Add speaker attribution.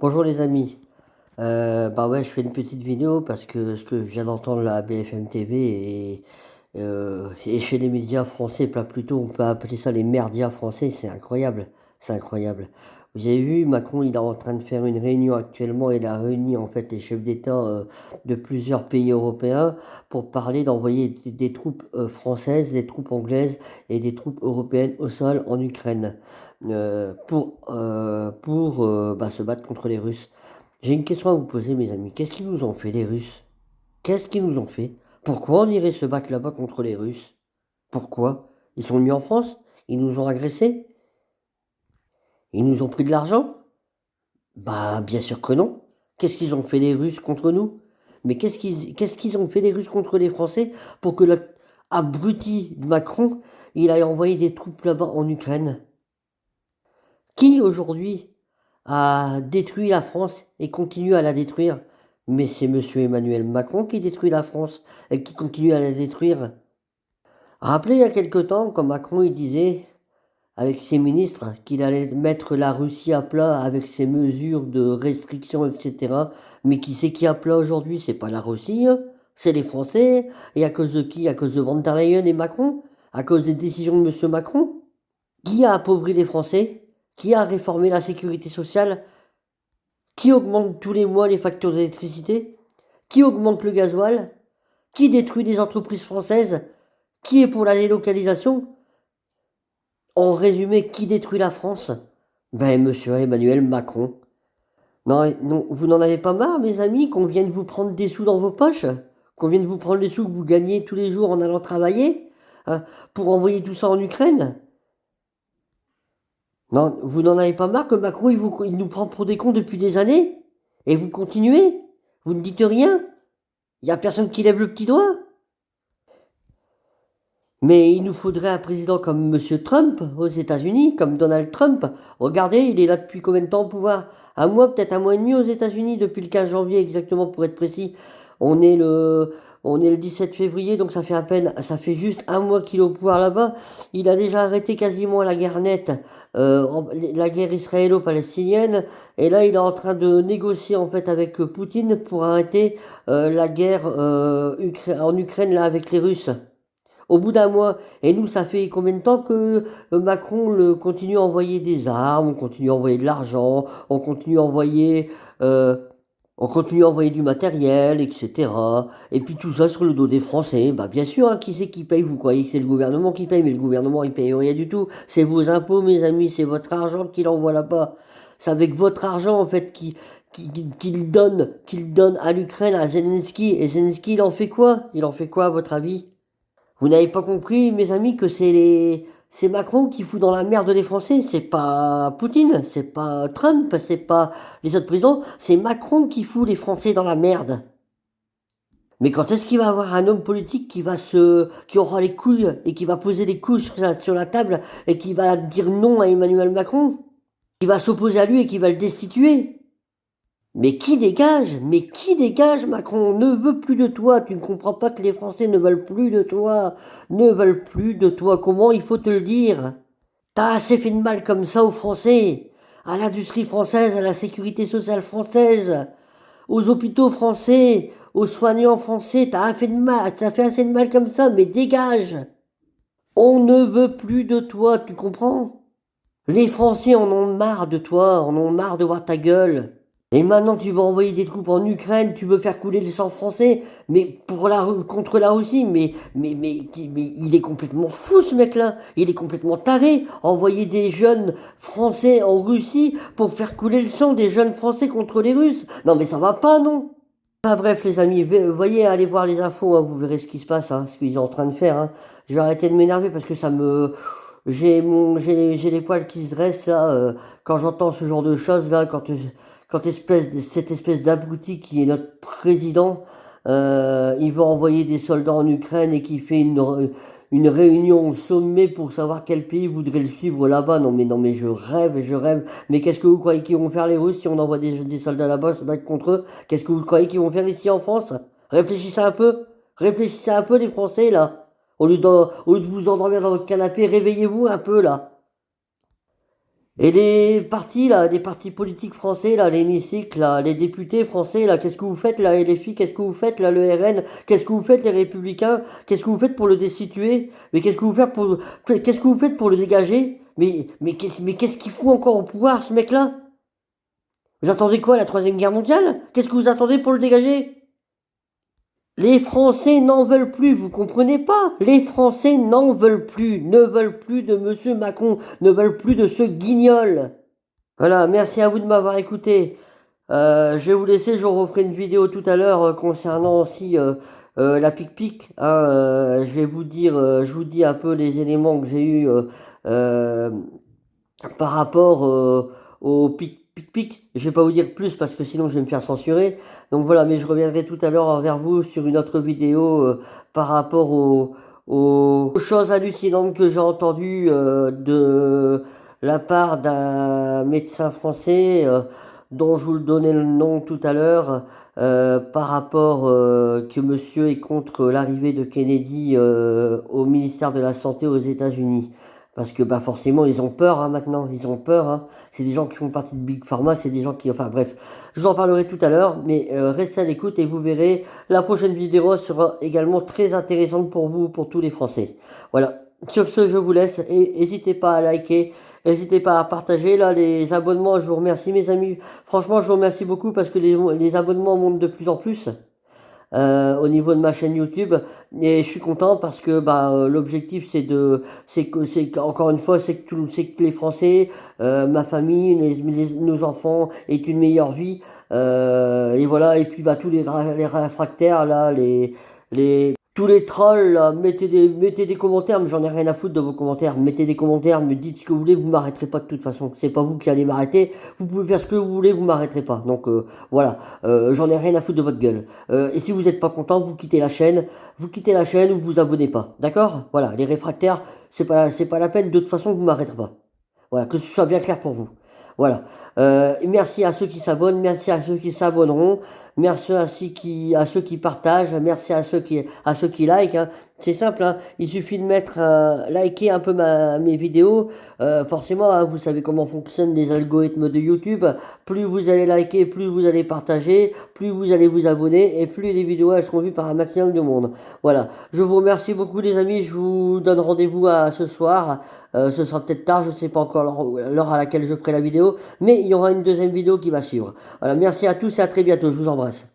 Speaker 1: Bonjour les amis. Bah ouais, je fais une petite vidéo parce que ce que je viens d'entendre là à BFM TV et chez les médias français, pas plutôt, on peut appeler ça les merdias français, c'est incroyable, c'est incroyable. Vous avez vu, Macron, il est en train de faire une réunion actuellement, il a réuni en fait les chefs d'État de plusieurs pays européens pour parler d'envoyer des troupes françaises, des troupes anglaises et des troupes européennes au sol en Ukraine pour se battre contre les Russes. J'ai une question à vous poser, mes amis. Qu'est-ce qu'ils nous ont fait, les Russes? Qu'est-ce qu'ils nous ont fait? Pourquoi on irait se battre là-bas contre les Russes? Pourquoi? Ils sont venus en France? Ils nous ont agressés? Ils nous ont pris de l'argent? Bah, bien sûr que non. Qu'est-ce qu'ils ont fait, les Russes, contre nous? Mais qu'est-ce qu'ils ont fait, les Russes, contre les Français pour que l'abruti de Macron, il aille envoyer des troupes là-bas en Ukraine? Qui, aujourd'hui, a détruit la France et continue à la détruire? Mais c'est monsieur Emmanuel Macron qui détruit la France et qui continue à la détruire. Rappelez il y a quelque temps, quand Macron il disait, avec ses ministres, qu'il allait mettre la Russie à plat avec ses mesures de restriction, etc. Mais qui c'est qui est à plat aujourd'hui? C'est pas la Russie, hein, c'est les Français. Et à cause de qui? À cause de Van der Leyen et Macron? À cause des décisions de monsieur Macron? Qui a appauvri les Français? Qui a réformé la sécurité sociale? Qui augmente tous les mois les factures d'électricité? Qui augmente le gasoil? Qui détruit les entreprises françaises? Qui est pour la délocalisation? En résumé, qui détruit la France? Ben, monsieur Emmanuel Macron. Non, non, vous n'en avez pas marre, mes amis, qu'on vienne vous prendre des sous dans vos poches? Qu'on vienne vous prendre les sous que vous gagnez tous les jours en allant travailler? Hein, pour envoyer tout ça en Ukraine? Non, vous n'en avez pas marre que Macron, il nous prend pour des cons depuis des années? Et vous continuez? Vous ne dites rien? Il n'y a personne qui lève le petit doigt? Mais il nous faudrait un président comme Monsieur Trump aux États-Unis, comme Donald Trump. Regardez, il est là depuis combien de temps au pouvoir? Un mois, peut-être un mois et demi aux États-Unis, depuis le 15 janvier exactement pour être précis. On est le, on est le 17 février, donc ça fait à peine, ça fait juste un mois qu'il est au pouvoir là-bas. Il a déjà arrêté quasiment la guerre nette, la guerre israélo-palestinienne, et là il est en train de négocier en fait avec Poutine pour arrêter la guerre en Ukraine là avec les Russes. Au bout d'un mois, et nous, ça fait combien de temps que Macron continue à envoyer des armes, on continue à envoyer de l'argent, euh, on continue à envoyer du matériel, etc. Et puis tout ça sur le dos des Français. Bah bien sûr, hein, qui c'est qui paye? Vous croyez que c'est le gouvernement qui paye, mais le gouvernement il paye rien du tout. C'est vos impôts, mes amis, c'est votre argent qu'il envoie là-bas. C'est avec votre argent en fait qu'il donne à l'Ukraine, à Zelensky. Et Zelensky, il en fait quoi? Il en fait quoi à votre avis? Vous n'avez pas compris, mes amis, que c'est Macron qui fout dans la merde les Français. C'est pas Poutine, c'est pas Trump, c'est pas les autres présidents. C'est Macron qui fout les Français dans la merde. Mais quand est-ce qu'il va avoir un homme politique qui aura les couilles et qui va poser les couilles sur la table et qui va dire non à Emmanuel Macron? Qui va s'opposer à lui et qui va le destituer? Mais qui dégage? Mais qui dégage, Macron? On ne veut plus de toi. Tu ne comprends pas que les Français ne veulent plus de toi. Ne veulent plus de toi. Comment il faut te le dire? T'as assez fait de mal comme ça aux Français, à l'industrie française, à la sécurité sociale française, aux hôpitaux français, aux soignants français. T'as fait assez de mal comme ça, mais dégage. On ne veut plus de toi, tu comprends? Les Français en ont marre de toi, en ont marre de voir ta gueule. Et maintenant, tu vas envoyer des troupes en Ukraine, tu veux faire couler le sang français, mais contre la Russie, mais il est complètement fou ce mec-là, il est complètement taré. Envoyer des jeunes Français en Russie pour faire couler le sang des jeunes Français contre les Russes. Non mais ça va pas, non? Ah, bref les amis, voyez, allez voir les infos, hein, vous verrez ce qui se passe, hein, ce qu'ils sont en train de faire. Hein. Je vais arrêter de m'énerver parce que ça me... j'ai les poils qui se dressent là, quand j'entends ce genre de choses là, quand cette espèce d'abruti qui est notre président, il va envoyer des soldats en Ukraine et qui fait une réunion au sommet pour savoir quel pays voudrait le suivre là-bas. Non mais je rêve, je rêve. Mais qu'est-ce que vous croyez qu'ils vont faire les Russes si on envoie des soldats là-bas se battre contre eux? Qu'est-ce que vous croyez qu'ils vont faire ici en France? Réfléchissez un peu. Réfléchissez un peu les Français là. Au lieu de vous endormir dans votre canapé, réveillez-vous un peu là. Et les partis, là, les partis politiques français, là, l'hémicycle, là, les députés français, là, qu'est-ce que vous faites, là, LFI, qu'est-ce que vous faites, là, le RN, qu'est-ce que vous faites, les Républicains, qu'est-ce que vous faites pour le destituer, mais qu'est-ce que vous faites pour le dégager, mais qu'est-ce qu'il fout encore au pouvoir, ce mec-là? Vous attendez quoi, la Troisième Guerre mondiale? Qu'est-ce que vous attendez pour le dégager? Les Français n'en veulent plus, vous comprenez pas? Les Français n'en veulent plus, ne veulent plus de Monsieur Macron, ne veulent plus de ce guignol. Voilà, merci à vous de m'avoir écouté. Je vais vous laisser, je vous referai une vidéo tout à l'heure concernant aussi la pic-pic, hein, je vais vous dire, je vous dis un peu les éléments que j'ai eus euh, par rapport au pic-pic. Je vais pas vous dire plus parce que sinon je vais me faire censurer. Donc voilà, mais je reviendrai tout à l'heure vers vous sur une autre vidéo par rapport aux choses hallucinantes que j'ai entendues de la part d'un médecin français dont je vous le donnais le nom tout à l'heure, par rapport que monsieur est contre l'arrivée de Kennedy au ministère de la Santé aux États-Unis. Parce que bah forcément ils ont peur hein, maintenant, ils ont peur. Hein. C'est des gens qui font partie de Big Pharma, c'est des gens qui... Enfin bref, je vous en parlerai tout à l'heure, mais restez à l'écoute et vous verrez, la prochaine vidéo sera également très intéressante pour vous, pour tous les Français. Voilà, sur ce je vous laisse et n'hésitez pas à liker. N'hésitez pas à partager là les abonnements, je vous remercie mes amis. Franchement, je vous remercie beaucoup parce que les abonnements montent de plus en plus au niveau de ma chaîne YouTube et je suis content parce que bah l'objectif encore une fois c'est que les Français, ma famille, nos enfants aient une meilleure vie et voilà et puis bah tous les réfractaires là les tous les trolls, là, mettez des commentaires, mais j'en ai rien à foutre de vos commentaires. Mettez des commentaires, me dites ce que vous voulez, vous m'arrêterez pas de toute façon. C'est pas vous qui allez m'arrêter. Vous pouvez faire ce que vous voulez, vous m'arrêterez pas. Donc voilà, j'en ai rien à foutre de votre gueule. Et si vous n'êtes pas content, vous quittez la chaîne ou vous vous abonnez pas. D'accord? Voilà, les réfractaires, c'est pas la peine. De toute façon, vous m'arrêterez pas. Voilà, que ce soit bien clair pour vous. Voilà. Merci à ceux qui s'abonnent, merci à ceux qui s'abonneront, merci à ceux qui partagent, merci à ceux qui likent. Hein. C'est simple, hein. Il suffit de mettre liker un peu mes vidéos. Forcément, hein, vous savez comment fonctionnent les algorithmes de YouTube. Plus vous allez liker, plus vous allez partager, plus vous allez vous abonner et plus les vidéos elles seront vues par un maximum de monde. Voilà. Je vous remercie beaucoup les amis. Je vous donne rendez-vous à ce soir. Ce sera peut-être tard, je ne sais pas encore l'heure à laquelle je ferai la vidéo, mais il y aura une deuxième vidéo qui va suivre. Voilà, merci à tous et à très bientôt, je vous embrasse.